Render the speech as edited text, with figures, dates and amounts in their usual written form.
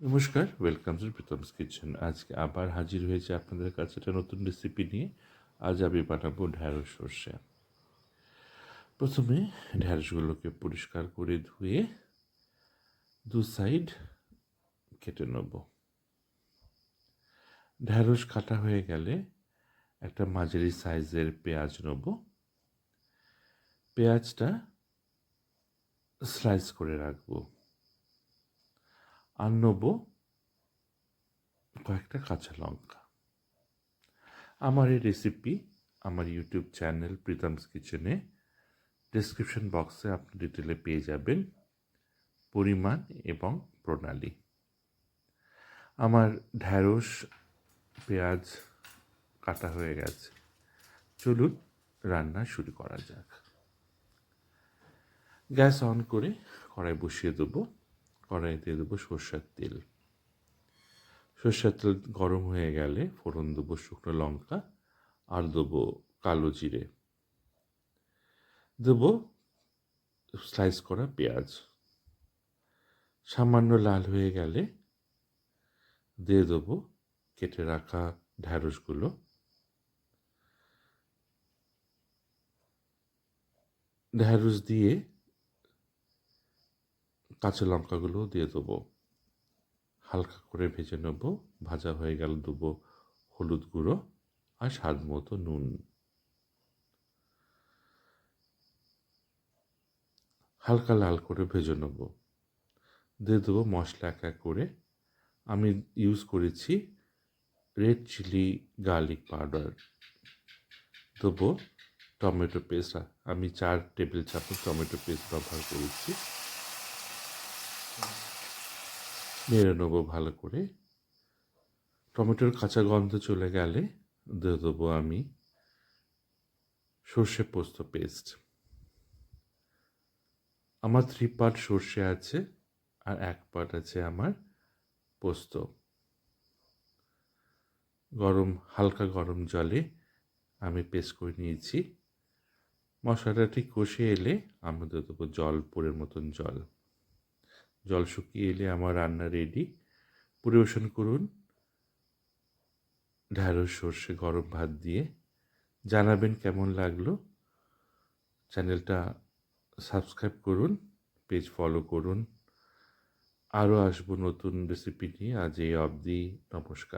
নমস্কার, welcome to প্রীতমস kitchen. আজকে আবার হাজির হয়েছে আপনাদের কাছে একটা নতুন রেসিপি নিয়ে। আজ আমি বানাবো ঢ্যাঁড়স সর্ষে। প্রথমে ঢ্যাঁড়সগুলোকে পরিষ্কার করে ধুয়ে দু সাইড কেটে নেব। ঢ্যাঁড়স কাটা হয়ে গেলে একটা মাঝারি সাইজের পেঁয়াজ নেব। পেঁয়াজটা স্লাইস করে রাখবো। আর নেব কয়েকটা কাঁচা লঙ্কা। আমার এই রেসিপি আমার ইউটিউব চ্যানেল প্রীতমস কিচেনে ডেসক্রিপশন বক্সে আপনি ডিটেলে পেয়ে যাবেন পরিমাণ এবং প্রণালী। আমার ঢ্যাঁড়স পেঁয়াজ কাটা হয়ে গেছে, চলুন রান্না শুরু করা যাক। গ্যাস অন করে কড়াই বসিয়ে দেবো। কড়াই দিয়ে দেবো সর্ষের তেল। সর্ষের তেল গরম হয়ে গেলে ফোড়ন দেবো শুকনো লঙ্কা আর দেবো কালো জিরে, দেবো স্লাইস করা পেঁয়াজ। সামান্য লাল হয়ে গেলে দিয়ে দেবো কেটে রাখা ঢ্যাঁড়সগুলো। ঢ্যাঁড়স দিয়ে কাঁচা লঙ্কাগুলো দিয়ে দেবো, হালকা করে ভেজে নেব। ভাজা হয়ে গেলে দেবো হলুদ গুঁড়ো আর স্বাদ মতো নুন। হালকা লাল করে ভেজে নেব। দিয়ে দেবো মশলা এক এক করে। আমি ইউজ করেছি রেড চিলি গার্লিক পাউডার। দেবো টমেটো পেস্ট। আমি 4 টেবিল চামচ টমেটো পেস্ট ব্যবহার করেছি। নেড়ে নেবো ভালো করে। টমেটোর কাঁচা গন্ধ চলে গেলে দিয়ে দেবো আমি সর্ষে পোস্ত পেস্ট। আমার 3 পার্ট সর্ষে আছে আর 1 পার্ট আছে আমার পোস্ত। হালকা গরম জলে আমি পেস্ট করে নিয়েছি। মশলাটা ঠিক কষে এলে আমি দিয়ে দেবো জলের মতন জল। জল শুকিয়ে এলে আমার রান্না রেডি। পরিবেশন করুন ঢ্যাঁড়স সর্ষে গরম ভাত দিয়ে। জানাবেন কেমন লাগলো। চ্যানেলটা সাবস্ক্রাইব করুন, পেজ ফলো করুন। আরও আসবো নতুন রেসিপি নিয়ে। আজ এই অবধি, নমস্কার।